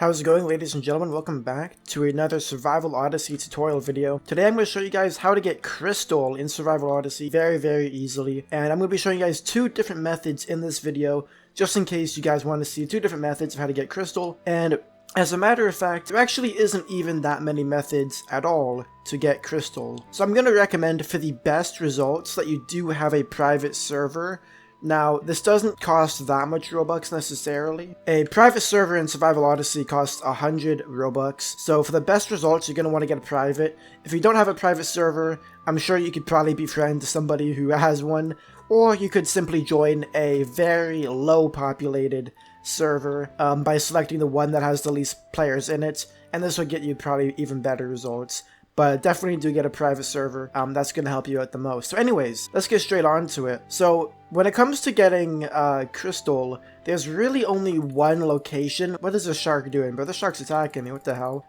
How's it going, ladies and gentlemen? Welcome back to another Survival Odyssey tutorial video. Today I'm going to show you guys how to get crystal in Survival Odyssey very easily. And I'm going to be showing you guys two different methods in this video, just in case you guys want to see two different methods of how to get crystal. And as a matter of fact, there actually isn't even that many methods at all to get crystal. So I'm going to recommend for the best results that you do have a private server. Now, this doesn't cost that much Robux necessarily. A private server in Survival Odyssey costs 100 Robux, so for the best results, you're going to want to get a private. If you don't have a private server, I'm sure you could probably befriend somebody who has one, or you could simply join a very low populated server by selecting the one that has the least players in it, and this will get you probably even better results. But definitely do get a private server, that's going to help you out the most. So anyways, let's get straight on to it. So when it comes to getting crystal, there's really only one location. What is the shark doing? Bro, the shark's attacking me, what the hell?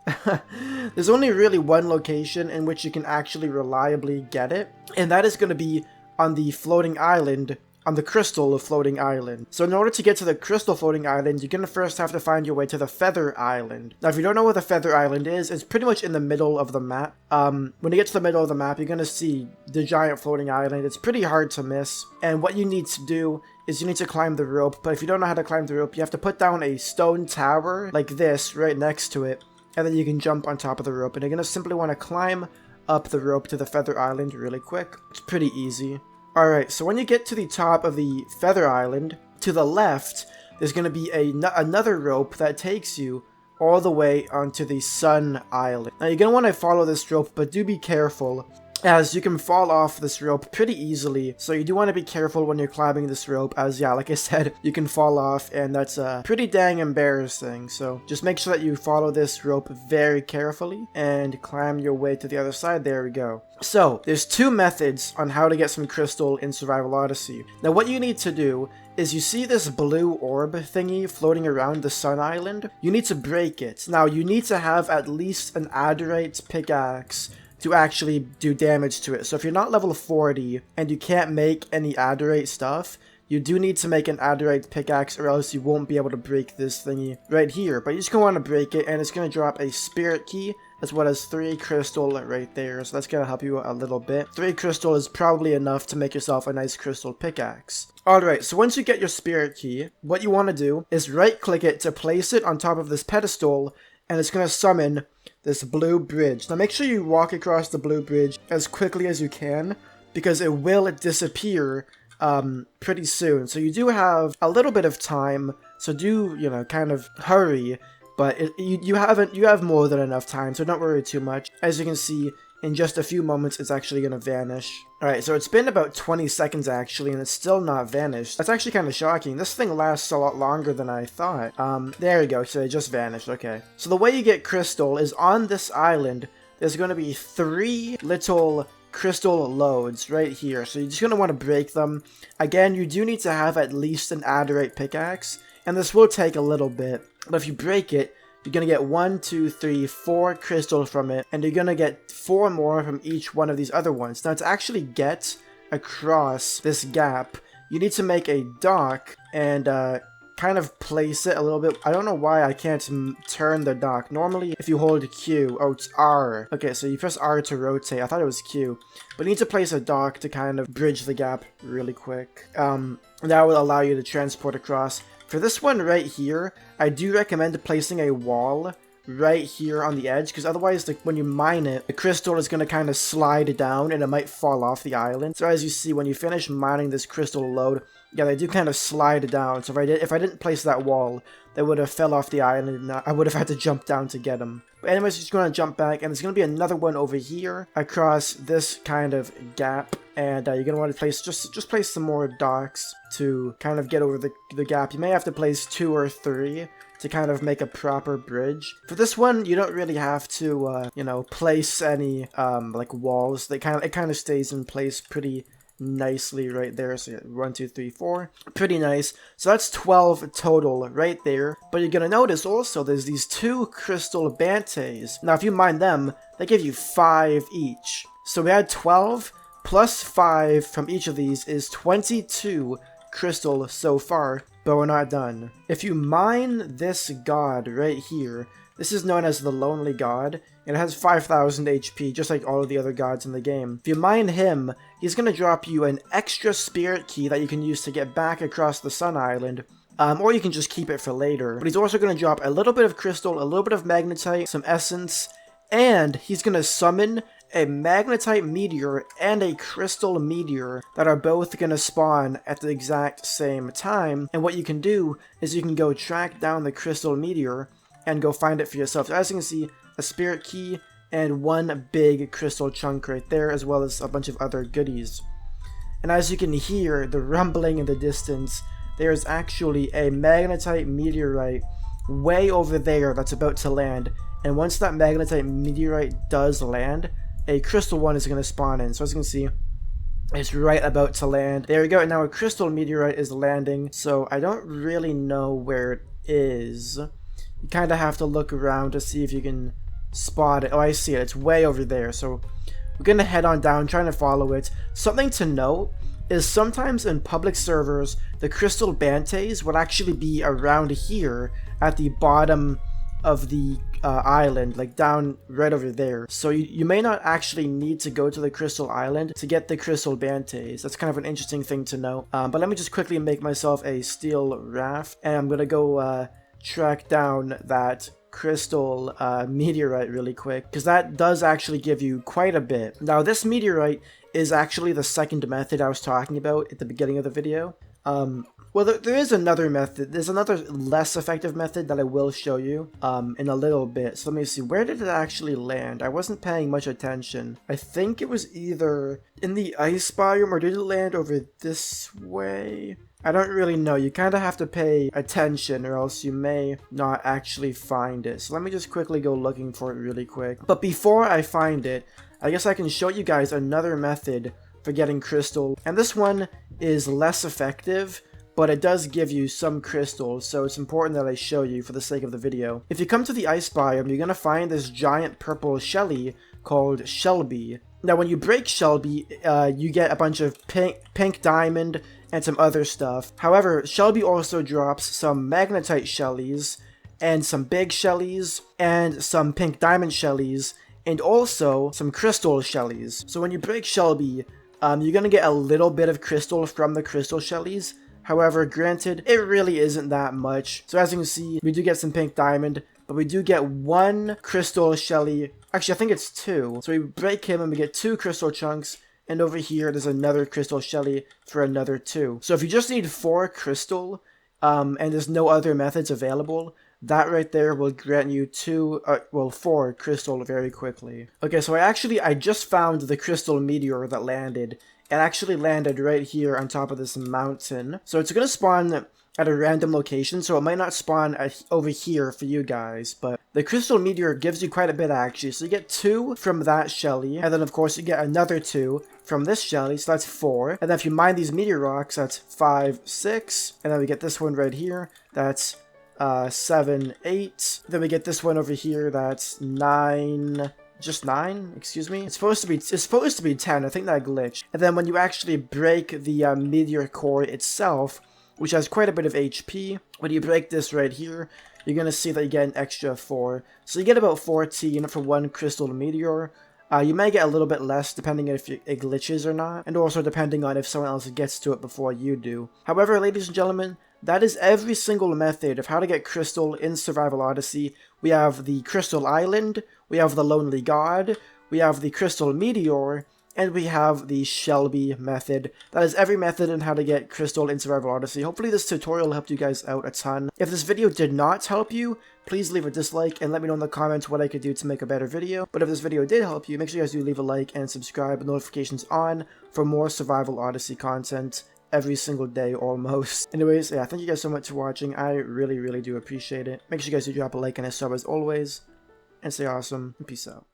There's only really one location in which you can actually reliably get it, and that is going to be on the floating island, on the crystal floating island. So in order to get to the crystal floating island, you're going to first have to find your way to the feather island. Now if you don't know where the feather island is, it's pretty much in the middle of the map. When you get to the middle of the map, you're going to see the giant floating island. It's pretty hard to miss, and what you need to do is you need to climb the rope. But if you don't know how to climb the rope, you have to put down a stone tower like this right next to it, and then you can jump on top of the rope, and you're going to simply want to climb up the rope to the feather island really quick. It's pretty easy. Alright, so when you get to the top of the feather island, to the left, there's going to be another rope that takes you all the way onto the sun island. Now you're going to want to follow this rope, but do be careful, as you can fall off this rope pretty easily. So you do want to be careful when you're climbing this rope, as yeah, like I said, you can fall off, and that's pretty dang embarrassing. So just make sure that you follow this rope very carefully and climb your way to the other side. There we go. So there's two methods on how to get some crystal in Survival Odyssey. Now what you need to do is, you see this blue orb thingy floating around the sun island? You need to break it. Now you need to have at least an adderite pickaxe to actually do damage to it. So if you're not level 40 and you can't make any adderite stuff, you do need to make an adderite pickaxe, or else you won't be able to break this thingy right here. But you're just going to want to break it, and it's going to drop a spirit key as well as 3 crystal right there. So that's going to help you a little bit. 3 crystal is probably enough to make yourself a nice crystal pickaxe. Alright, so once you get your spirit key, what you want to do is right click it to place it on top of this pedestal, and it's going to summon this blue bridge. Now make sure you walk across the blue bridge as quickly as you can, because it will disappear pretty soon. So you do have a little bit of time, so do, you know, kind of hurry, but you have more than enough time, so don't worry too much. As you can see, in just a few moments, it's actually going to vanish. Alright, so it's been about 20 seconds actually, and it's still not vanished. That's actually kind of shocking. This thing lasts a lot longer than I thought. There we go, so it just vanished, okay. So the way you get crystal is, on this island, there's going to be 3 little crystal loads right here. So you're just going to want to break them. Again, you do need to have at least an adderite pickaxe, and this will take a little bit. But if you break it, you're going to get 1, 2, 3, 4 crystal from it, and you're going to get 4 more from each one of these other ones. Now to actually get across this gap, you need to make a dock and kind of place it a little bit. I don't know why I can't turn the dock. Normally if you hold Q, oh it's R. Okay, so you press R to rotate. I thought it was Q. But you need to place a dock to kind of bridge the gap really quick. That will allow you to transport across. For this one right here, I do recommend placing a wall right here on the edge, because otherwise when you mine it, the crystal is going to kind of slide down and it might fall off the island. So as you see, when you finish mining this crystal load, yeah, they do kind of slide down. So if I didn't place that wall, they would have fell off the island, and I would have had to jump down to get them. But anyways, you're just going to jump back, and there's going to be another one over here across this kind of gap, and you're going to want to place just place some more docks to kind of get over the gap. You may have to place 2 or 3 to kind of make a proper bridge. For this one, you don't really have to, you know, place any like walls. It kind of stays in place pretty nicely right there. So yeah, 1, 2, 3, 4, pretty nice. So that's 12 total right there. But you're gonna notice also there's these 2 crystal bantes. Now if you mine them, they give you 5 each. So we had 12 plus 5 from each of these is 22 crystal so far. but we're not done. If you mine this god right here, this is known as the Lonely God, and it has 5,000 HP, just like all of the other gods in the game. If you mine him, he's going to drop you an extra spirit key that you can use to get back across the Sun Island, or you can just keep it for later. But he's also going to drop a little bit of crystal, a little bit of magnetite, some essence, and he's going to summon a magnetite meteor and a crystal meteor that are both going to spawn at the exact same time. And what you can do is you can go track down the crystal meteor and go find it for yourself. So as you can see, a spirit key and one big crystal chunk right there, as well as a bunch of other goodies. And as you can hear the rumbling in the distance, there's actually a magnetite meteorite way over there that's about to land. And once that magnetite meteorite does land, a crystal one is going to spawn in. So as you can see, it's right about to land. There we go. And now a crystal meteorite is landing. So I don't really know where it is. You kind of have to look around to see if you can spot it. Oh, I see it. It's way over there. So we're going to head on down, trying to follow it. Something to note is sometimes in public servers, the crystal bantes would actually be around here at the bottom of the island, like down right over there. So you may not actually need to go to the crystal island to get the crystal bantes. That's kind of an interesting thing to know. But let me just quickly make myself a steel raft, and I'm gonna go track down that crystal meteorite really quick, because that does actually give you quite a bit. Now this meteorite is actually the second method I was talking about at the beginning of the video. Well, there is another method. There's another less effective method that I will show you in a little bit. So let me see. Where did it actually land? I wasn't paying much attention. I think it was either in the ice biome, or did it land over this way? I don't really know. You kind of have to pay attention, or else you may not actually find it. So let me just quickly go looking for it really quick. But before I find it, I guess I can show you guys another method for getting crystal. And this one is less effective, but it does give you some crystals, so it's important that I show you for the sake of the video. If you come to the ice biome, you're going to find this giant purple Shelly called Shelby. Now when you break Shelby, you get a bunch of pink diamond and some other stuff. However, Shelby also drops some magnetite Shellys, and some big Shellys, and some pink diamond Shellys, and also some crystal Shellys. So when you break Shelby, you're going to get a little bit of crystal from the crystal Shellys. However, granted, it really isn't that much. So as you can see, we do get some pink diamond, but we do get one crystal Shelly. Actually, I think it's two. So we break him and we get two crystal chunks. And over here, there's another crystal Shelly for another two. So if you just need 4 crystal, and there's no other methods available, that right there will grant you 4 crystal very quickly. Okay, so I just found the crystal meteor that landed. It actually landed right here on top of this mountain. So it's going to spawn at a random location, so it might not spawn over here for you guys, but the crystal meteor gives you quite a bit actually. So you get 2 from that Shelly, and then of course you get another 2 from this Shelly, so that's 4. And then if you mine these meteor rocks, that's 5, 6, and then we get this one right here, that's 7, 8. Then we get this one over here, that's 9. Just 9, excuse me. It's supposed to be 10. I think that glitched. And then when you actually break the meteor core itself, which has quite a bit of HP, when you break this right here, you're gonna see that you get an extra 4. So you get about 14 for one crystal meteor. You may get a little bit less depending on if it glitches or not, and also depending on if someone else gets to it before you do. However, ladies and gentlemen, that is every single method of how to get crystal in Survival Odyssey. We have the Crystal Island, we have the Lonely God, we have the Crystal Meteor, and we have the Shelby method. That is every method on how to get crystal in Survival Odyssey. Hopefully this tutorial helped you guys out a ton. If this video did not help you, please leave a dislike and let me know in the comments what I could do to make a better video. But if this video did help you, make sure you guys do leave a like and subscribe with notifications on for more Survival Odyssey content every single day almost. Anyways, yeah, thank you guys so much for watching. I really do appreciate it. Make sure you guys do drop a like and a sub as always, and stay awesome, and peace out.